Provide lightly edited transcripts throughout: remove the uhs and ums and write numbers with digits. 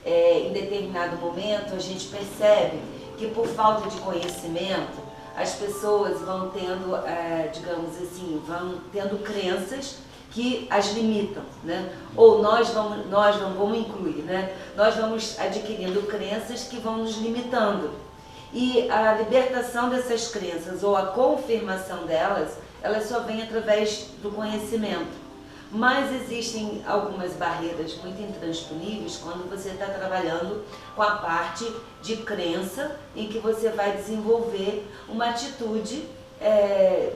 em determinado momento a gente percebe que por falta de conhecimento as pessoas vão tendo, digamos assim, vão tendo crenças que as limitam, né? Ou nós vamos incluir, né? Nós vamos adquirindo crenças que vão nos limitando. E a libertação dessas crenças ou a confirmação delas, ela só vem através do conhecimento. Mas existem algumas barreiras muito intransponíveis quando você está trabalhando com a parte de crença, em que você vai desenvolver uma atitude,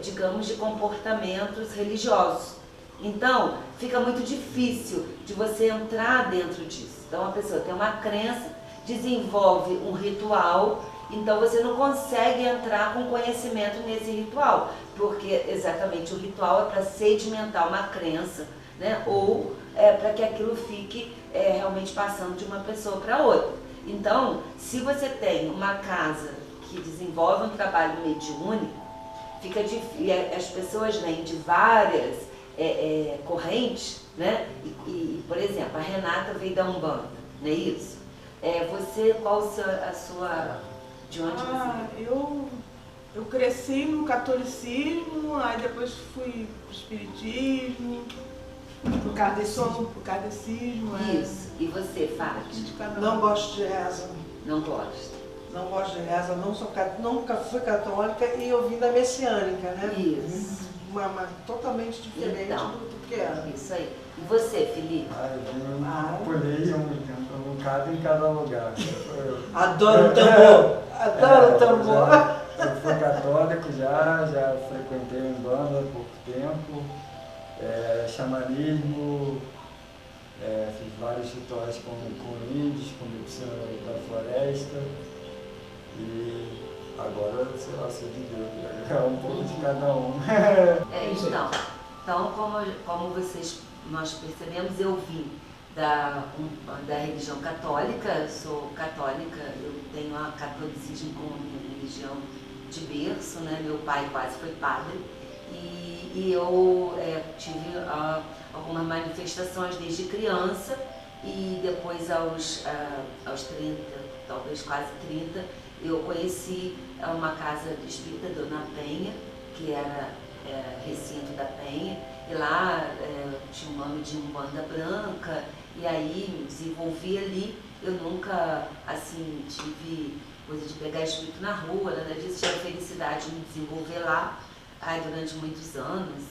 digamos, de comportamentos religiosos. Então, fica muito difícil de você entrar dentro disso. Então, a pessoa tem uma crença, desenvolve um ritual, então você não consegue entrar com conhecimento nesse ritual, porque exatamente o ritual é para sedimentar uma crença, né? Ou para que aquilo fique realmente passando de uma pessoa para outra. Então, se você tem uma casa que desenvolve um trabalho mediúnico, fica difícil, as pessoas vêm de várias correntes, né? E, por exemplo, a Renata veio da Umbanda, não é isso? Você, qual a sua... De onde você... Eu cresci no catolicismo, aí depois fui pro espiritismo, pro kardecismo. Isso. E você, Fátima? Não gosto de reza. Não gosto. Não gosto de reza, nunca fui católica e eu vim da messiânica, né? Isso. Uma totalmente diferente do que era. Isso aí. E você, Felipe? Eu pulei um bocado em cada lugar. Adoro o tambor! Adoro o tambor! Eu fui católico já frequentei Umbanda há pouco tempo, xamanismo, fiz vários rituais com índios, com medicina da floresta e agora, sei lá, sou de Deus, um pouco de cada um. Então como nós percebemos, eu vim da religião católica, sou católica, eu tenho a catolicismo como minha religião de berço, né? Meu pai quase foi padre e eu tive algumas manifestações desde criança e depois aos 30, talvez quase 30, eu conheci uma casa espírita, Dona Penha, que era recinto da Penha, e lá tinha o nome de Umbanda Branca, e aí me desenvolvi ali. Eu nunca, assim, tive coisa de pegar espírito na rua, nada disso, tive a felicidade de me desenvolver lá, durante muitos anos,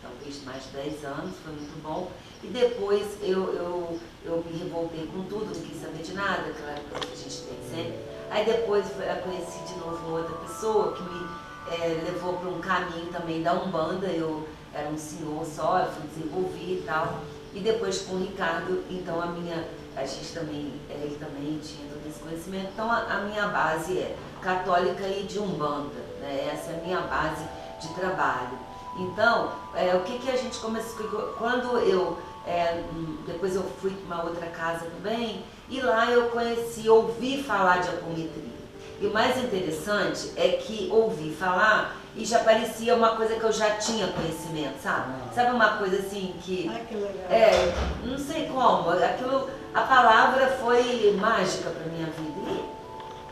talvez mais de 10 anos, foi muito bom. E depois eu me revoltei com tudo, não quis saber de nada, aquela época que a gente tem sempre. Aí depois eu conheci de novo uma outra pessoa que me levou para um caminho também da Umbanda. Eu era um senhor só, eu fui desenvolver e tal. E depois com o Ricardo, então a gente também, ele também tinha todo esse conhecimento. Então a minha base é católica e de Umbanda, né? Essa é a minha base de trabalho. Então, o que a gente começou, quando depois eu fui para uma outra casa também, e lá eu ouvi falar de apometria. E o mais interessante é que ouvi falar e já parecia uma coisa que eu já tinha conhecimento, sabe? Sabe uma coisa assim que... Ai, que legal. Não sei como, a palavra foi mágica para minha vida.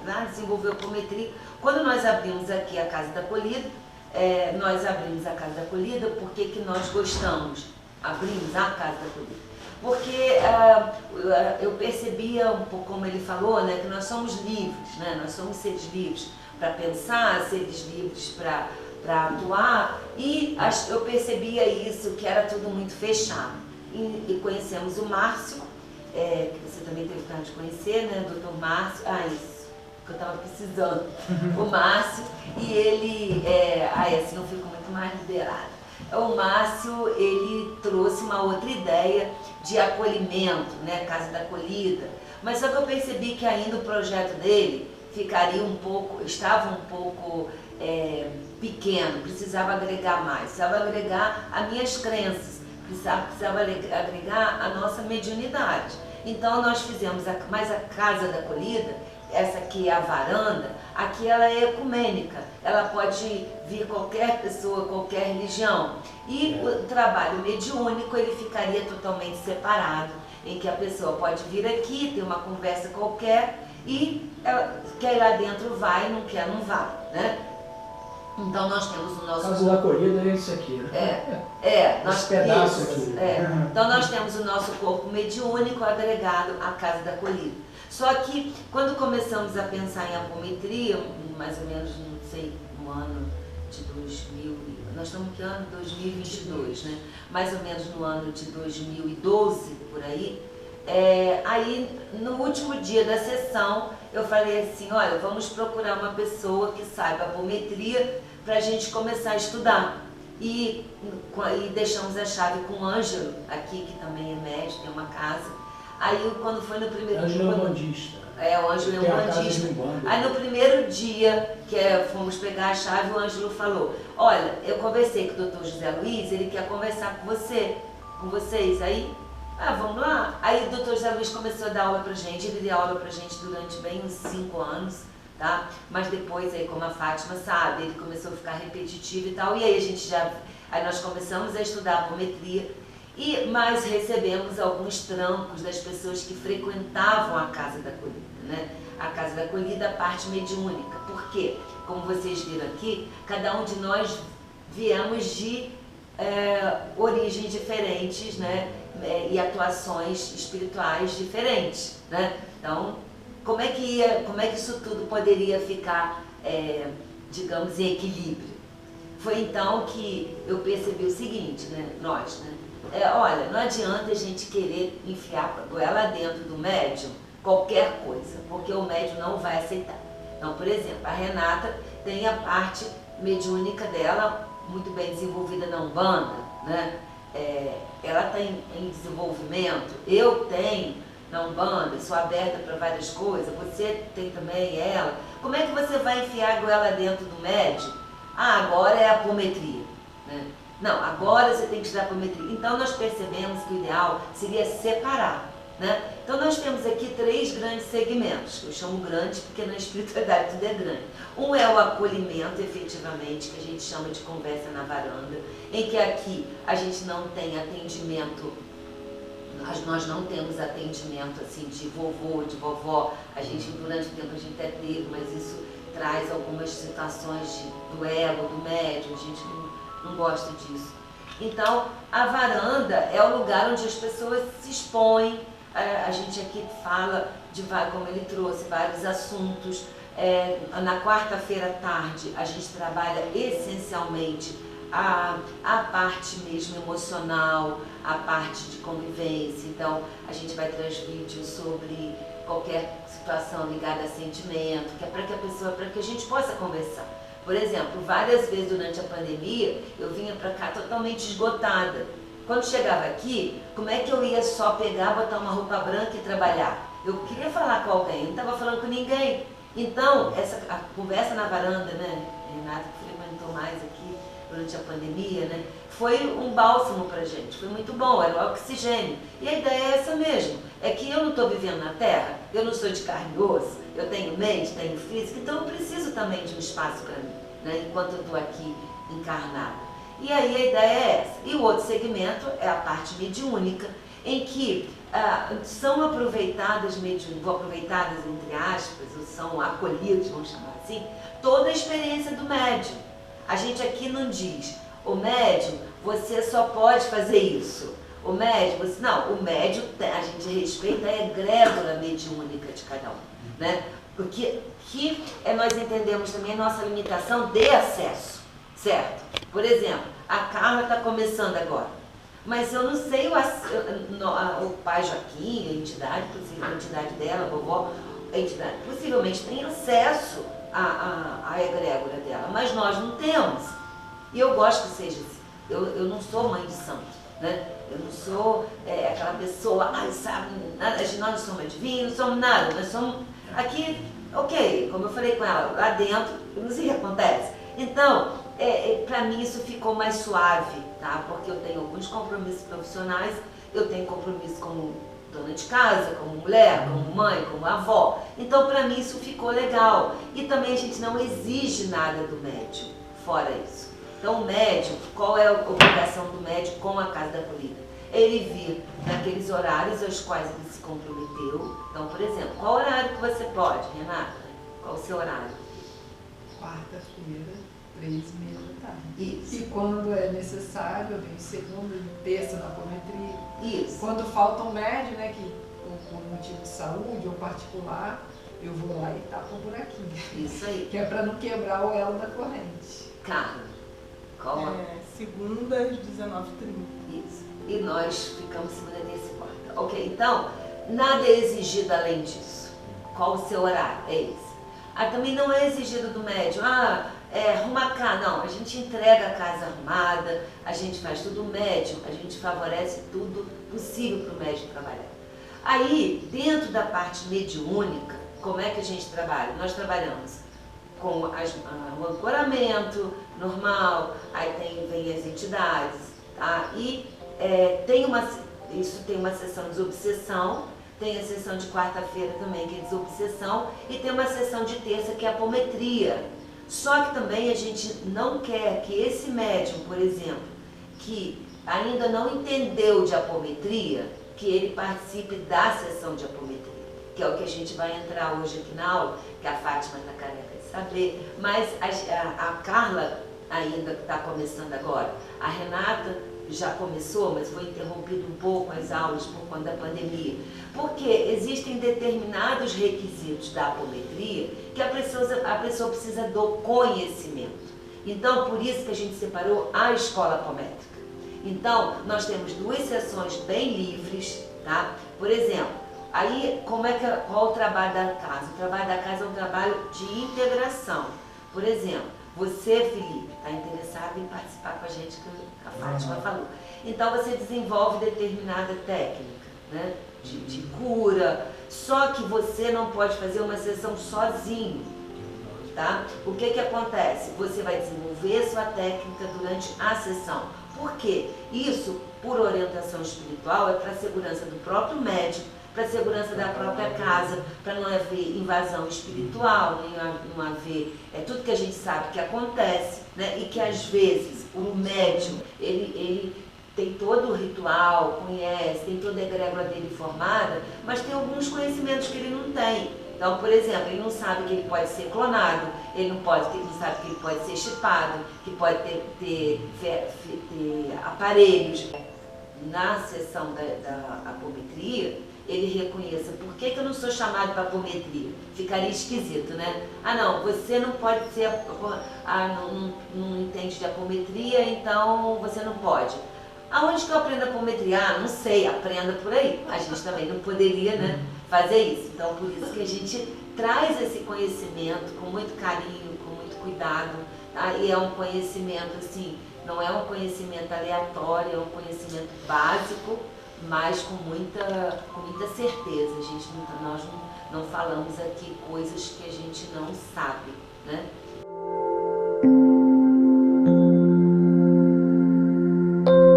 E lá desenvolveu apometria. Quando nós abrimos aqui a Casa da Acolhida, nós abrimos a Casa da Acolhida porque que nós gostamos. Abrimos a Casa da Acolhida. Porque eu percebia um pouco, como ele falou, né, que nós somos livres, né? Nós somos seres livres para pensar, seres livres para atuar, e eu percebia isso, que era tudo muito fechado. E conhecemos o Márcio, que você também teve o de conhecer, né, Dr. Márcio, isso, que eu estava precisando, o Márcio, e ele, assim eu fico muito mais liberada. O Márcio, ele trouxe uma outra ideia de acolhimento, né, Casa da Acolhida, mas só que eu percebi que ainda o projeto dele estava um pouco pequeno, precisava agregar mais, precisava agregar as minhas crenças, precisava agregar a nossa mediunidade. Então nós fizemos mais a Casa da Acolhida, essa aqui é a varanda, aqui ela é ecumênica, ela pode vir qualquer pessoa, qualquer religião. E o trabalho mediúnico, ele ficaria totalmente separado. em que a pessoa pode vir aqui, ter uma conversa qualquer e ela quer ir lá dentro, vai, não quer, não vai, né? Então nós temos o nosso... O caso da acolhida é isso aqui, né? Nós, esse pedaço isso, aqui. Então nós temos o nosso corpo mediúnico agregado à casa da acolhida. Só que quando começamos a pensar em apometria, mais ou menos, não sei, no ano de 2000, nós estamos em que ano? 2022, né? Mais ou menos no ano de 2012, por aí. Aí, no último dia da sessão, eu falei assim, olha, vamos procurar uma pessoa que saiba apometria para a gente começar a estudar. E deixamos a chave com o Ângelo, aqui, que também é médico, tem uma casa. Aí, quando foi no primeiro dia... Ângelo é um bandista. O Ângelo é um bandista. Aí, no primeiro dia que fomos pegar a chave, o Ângelo falou, olha, eu conversei com o Dr. José Luiz, ele quer conversar com vocês. Aí, vamos lá. Aí, o Dr. José Luiz começou a dar aula pra gente, ele deu aula pra gente durante bem uns 5 anos, tá? Mas depois, aí, como a Fátima sabe, ele começou a ficar repetitivo e tal, e aí aí nós começamos a estudar apometria. Mas recebemos alguns trancos das pessoas que frequentavam a Casa da Acolhida, né? A Casa da Acolhida, a parte mediúnica. Por quê? Como vocês viram aqui, cada um de nós viemos de origens diferentes, né? E atuações espirituais diferentes, né? Então, como é que isso tudo poderia ficar, digamos, em equilíbrio? Foi então que eu percebi o seguinte, né? Nós, né? Olha, não adianta a gente querer enfiar a goela dentro do médium qualquer coisa, porque o médium não vai aceitar. Então, por exemplo, a Renata tem a parte mediúnica dela muito bem desenvolvida na Umbanda, né? Ela está em desenvolvimento, eu tenho na Umbanda, sou aberta para várias coisas, você tem também ela. Como é que você vai enfiar a goela dentro do médium? Agora é a apometria, né? Não, agora você tem que estudar apometria. Então nós percebemos que o ideal seria separar, né? Então nós temos aqui 3 grandes segmentos, eu chamo grandes porque na espiritualidade tudo é grande. Um é o acolhimento, efetivamente, que a gente chama de conversa na varanda, em que aqui a gente não tem atendimento, nós não temos atendimento assim de vovô, de vovó. A gente, durante o tempo, a gente até teve, mas isso traz algumas situações do ego, do médium, a gente não gosta disso. Então, a varanda é o lugar onde as pessoas se expõem. A gente aqui fala, como ele trouxe, vários assuntos. Na quarta-feira à tarde, a gente trabalha essencialmente a parte mesmo emocional, a parte de convivência. Então, a gente vai trazer vídeos sobre qualquer situação ligada a sentimento, que é para que a gente possa conversar. Por exemplo, várias vezes durante a pandemia, eu vinha para cá totalmente esgotada. Quando chegava aqui, como é que eu ia só pegar, botar uma roupa branca e trabalhar? Eu queria falar com alguém, não estava falando com ninguém. Então, a conversa na varanda, né, Renata, que frequentou mais aqui durante a pandemia, né, foi um bálsamo pra gente, foi muito bom, era o oxigênio. E a ideia é essa mesmo, é que eu não estou vivendo na Terra, eu não sou de carne e osso, eu tenho mente, tenho física, então eu preciso também de um espaço para mim, né, enquanto eu estou aqui encarnada. E aí a ideia é essa. E o outro segmento é a parte mediúnica, em que são aproveitadas, entre aspas, ou são acolhidos, vamos chamar assim, toda a experiência do médium. A gente aqui não diz, o médium, você só pode fazer isso. O médium, não, o médium, a gente respeita a egrégora mediúnica de cada um, né? Porque nós entendemos também a nossa limitação de acesso, certo? Por exemplo, a Carla está começando agora, mas eu não sei o pai Joaquim, a entidade dela, a vovó, a entidade, possivelmente tem acesso à egrégora dela, mas nós não temos. E eu gosto que seja assim. Eu não sou mãe de santo, né? Eu não sou aquela pessoa, sabe, nada, nós não somos adivinhos, não somos nada, nós somos aqui, ok, como eu falei com ela, lá dentro, eu não sei o que acontece. Então, para mim isso ficou mais suave, tá? Porque eu tenho alguns compromissos profissionais, eu tenho compromisso como dona de casa, como mulher, como mãe, como avó. Então, para mim isso ficou legal. E também a gente não exige nada do médium, fora isso. Então, o médium, qual é a obrigação do médium com a Casa da Acolhida? ele vir naqueles horários aos quais ele se comprometeu. Então, por exemplo, qual horário que você pode, Renata? Qual o seu horário? Quarta-feira, 3h30 da tarde. Isso. E quando é necessário, eu venho segunda e terça na apometria. Isso. Quando falta um médio, né, que ou por motivo de saúde ou particular, eu vou lá e tapo um buraquinho. Isso aí. Que é para não quebrar o elo da corrente. Carla, qual a... Segunda às 19h30. Isso. E nós ficamos segunda, terça e quarta. Ok, então, nada é exigido além disso. Qual o seu horário? É esse. Também não é exigido do médium, arruma cá. Não, a gente entrega a casa arrumada, a gente faz tudo médium, a gente favorece tudo possível para o médium trabalhar. Aí, dentro da parte mediúnica, como é que a gente trabalha? Nós trabalhamos com o ancoramento normal, aí vem as entidades, tá? E isso tem uma sessão de desobsessão, tem a sessão de quarta-feira também, que é desobsessão, e tem uma sessão de terça, que é apometria. Só que também a gente não quer que esse médium, por exemplo, que ainda não entendeu de apometria, que ele participe da sessão de apometria, que é o que a gente vai entrar hoje aqui na aula, que a Fátima está careca de saber, mas a Carla ainda está começando agora, a Renata já começou, mas foi interrompido um pouco as aulas por conta da pandemia, porque existem determinados requisitos da apometria que a pessoa precisa do conhecimento. Então, por isso que a gente separou a escola apométrica. Então, nós temos 2 sessões bem livres, tá? Por exemplo, aí qual o trabalho da casa? O trabalho da casa é um trabalho de integração. Por exemplo, você, Felipe, está interessado em participar com a gente, que a Fátima falou. Então, você desenvolve determinada técnica, né, de cura, só que você não pode fazer uma sessão sozinho, tá? O que acontece? Você vai desenvolver sua técnica durante a sessão. Por quê? Isso, por orientação espiritual, é para a segurança do próprio médium, para a segurança da própria casa, para não haver invasão espiritual, não haver tudo que a gente sabe que acontece, né? E que às vezes o médium, ele tem todo o ritual, conhece, tem toda a egrégora dele formada, mas tem alguns conhecimentos que ele não tem. Então, por exemplo, ele não sabe que ele pode ser clonado, ele não sabe que ele pode ser chipado, que pode ter aparelhos. Na sessão da apometria, ele reconheça, por que eu não sou chamado para apometria? Ficaria esquisito, né? Não, você não pode ser, não entende de apometria, então você não pode. Aonde que eu aprendo apometria? Não sei, aprenda por aí. A gente também não poderia, né, fazer isso. Então, por isso que a gente traz esse conhecimento com muito carinho, com muito cuidado, tá? E é um conhecimento, assim, não é um conhecimento aleatório, é um conhecimento básico, mas com muita certeza. Nós não falamos aqui coisas que a gente não sabe, né?